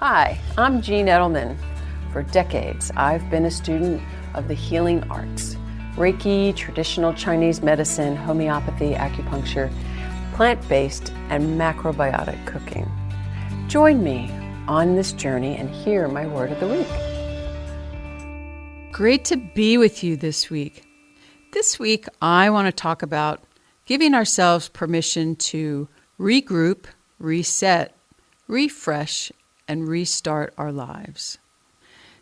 Hi, I'm Jean Edelman. For decades, I've been a student of the healing arts: Reiki, traditional Chinese medicine, homeopathy, acupuncture, plant-based, and macrobiotic cooking. Join me on this journey and hear my word of the week. Great to be with you this week. This week, I want to talk about giving ourselves permission to regroup, reset, refresh, and restart our lives.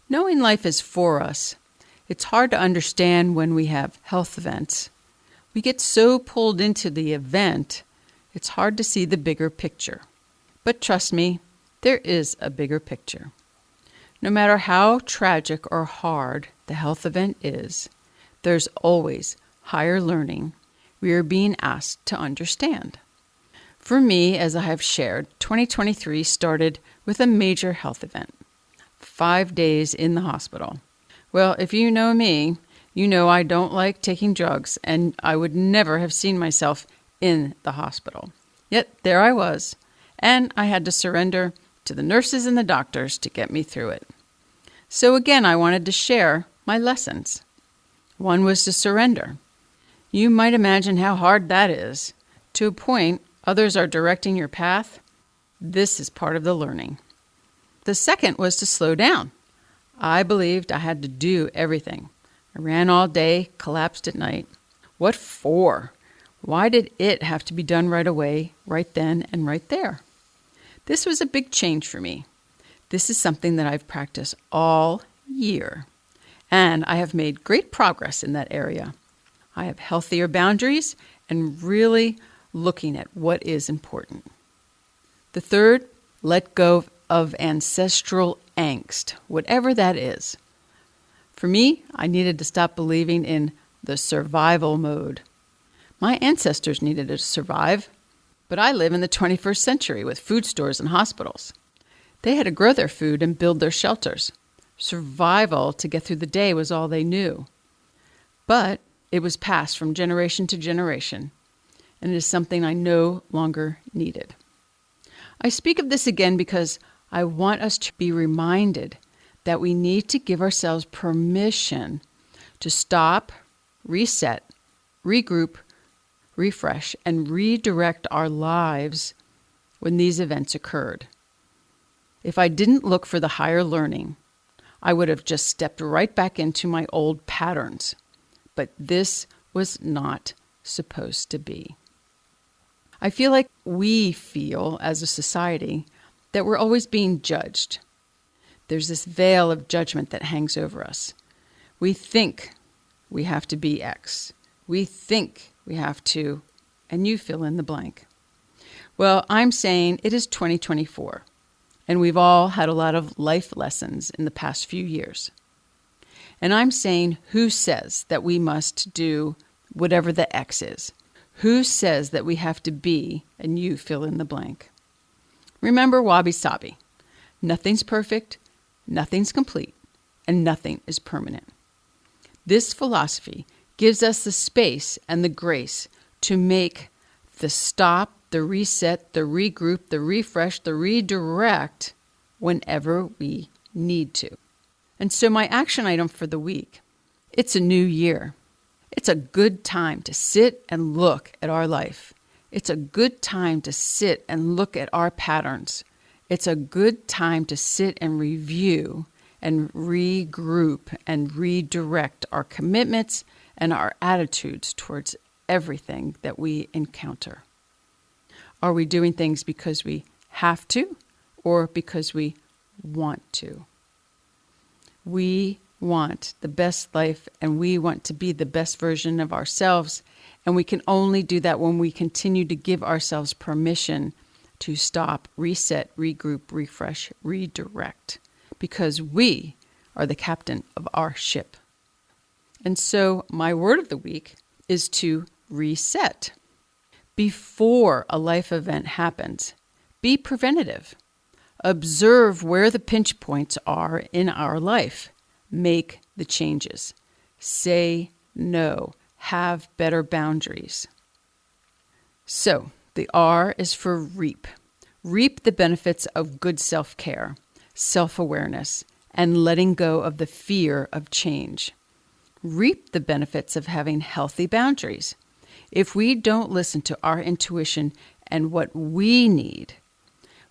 Knowing life is for us, it's hard to understand when we have health events. We get so pulled into the event, it's hard to see the bigger picture. But trust me, there is a bigger picture. No matter how tragic or hard the health event is, there's always higher learning we are being asked to understand. For me, as I have shared, 2023 started with a major health event. 5 days in the hospital. Well, if you know me, you know I don't like taking drugs, and I would never have seen myself in the hospital. Yet there I was, and I had to surrender to the nurses and the doctors to get me through it. So again, I wanted to share my lessons. One was to surrender. You might imagine how hard that is. To a point, others are directing your path. This is part of the learning. The second was to slow down. I believed I had to do everything. I ran all day, collapsed at night. What for? Why did it have to be done right away, right then, and right there? This was a big change for me. This is something that I've practiced all year, and I have made great progress in that area. I have healthier boundaries and really looking at what is important. The third, let go of ancestral angst, whatever that is. For me, I needed to stop believing in the survival mode. My ancestors needed to survive, but I live in the 21st century with food stores and hospitals. They had to grow their food and build their shelters. Survival to get through the day was all they knew. But it was passed from generation to generation, and it is something I no longer needed. I speak of this again because I want us to be reminded that we need to give ourselves permission to stop, reset, regroup, refresh, and redirect our lives when these events occurred. If I didn't look for the higher learning, I would have just stepped right back into my old patterns. But this was not supposed to be. I feel like we feel, as a society, that we're always being judged. There's this veil of judgment that hangs over us. We think we have to be X. We think we have to, and you fill in the blank. Well, I'm saying it is 2024, and we've all had a lot of life lessons in the past few years. And I'm saying, who says that we must do whatever the X is? Who says that we have to be, and you fill in the blank? Remember wabi-sabi. Nothing's perfect, nothing's complete, and nothing is permanent. This philosophy gives us the space and the grace to make the stop, the reset, the regroup, the refresh, the redirect whenever we need to. And so my action item for the week, it's a new year. It's a good time to sit and look at our life. It's a good time to sit and look at our patterns. It's a good time to sit and review and regroup and redirect our commitments and our attitudes towards everything that we encounter. Are we doing things because we have to or because we want to? We want the best life, and we want to be the best version of ourselves, and we can only do that when we continue to give ourselves permission to stop, reset, regroup, refresh, redirect, because we are the captain of our ship. And so my word of the week is to reset. Before a life event happens, be preventative. Observe where the pinch points are in our life. Make the changes. Say no. Have better boundaries. So, the R is for reap. Reap the benefits of good self-care. self-awareness, and letting go of the fear of change. Reap the benefits of having healthy boundaries. If we don't listen to our intuition and what we need,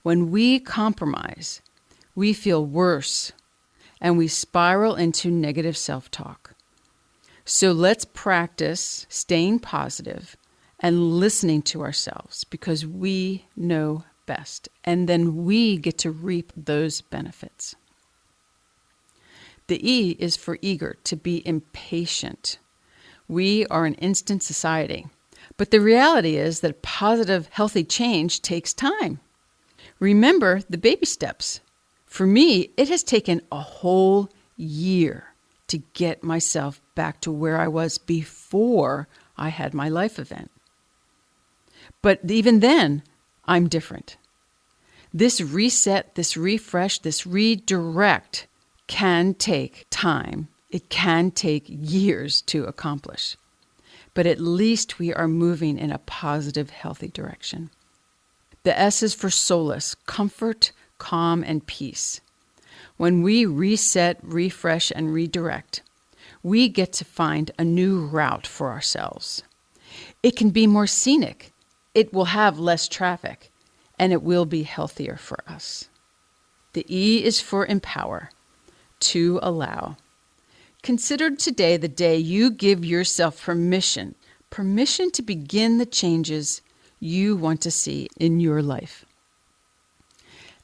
when we compromise, we feel worse and we spiral into negative self-talk. So let's practice staying positive and listening to ourselves because we know best, and then we get to reap those benefits. The E is for eager, to be impatient. We are an instant society, but the reality is that positive, healthy change takes time. Remember the baby steps. For me, it has taken a whole year to get myself back to where I was before I had my life event. But even then, I'm different. This reset, this refresh, this redirect can take time. It can take years to accomplish. But at least we are moving in a positive, healthy direction. The S is for solace, comfort, calm, and peace. When we reset, refresh, and redirect, we get to find a new route for ourselves. It can be more scenic. It will have less traffic, and it will be healthier for us. The E is for empower, to allow. Consider today the day you give yourself permission to begin the changes you want to see in your life.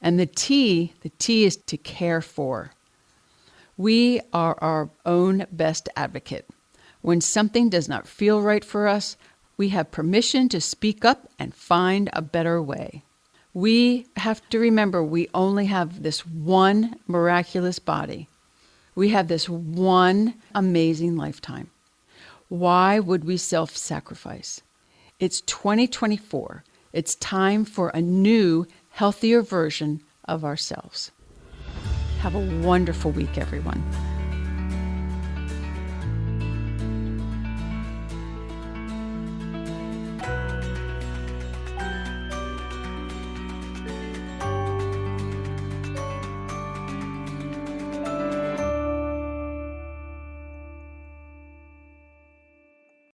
And the T is to care for. We are our own best advocate. When something does not feel right for us, we have permission to speak up and find a better way. We have to remember we only have this one miraculous body. We have this one amazing lifetime. Why would we self-sacrifice? It's 2024. It's time for a new, healthier version of ourselves. Have a wonderful week, everyone.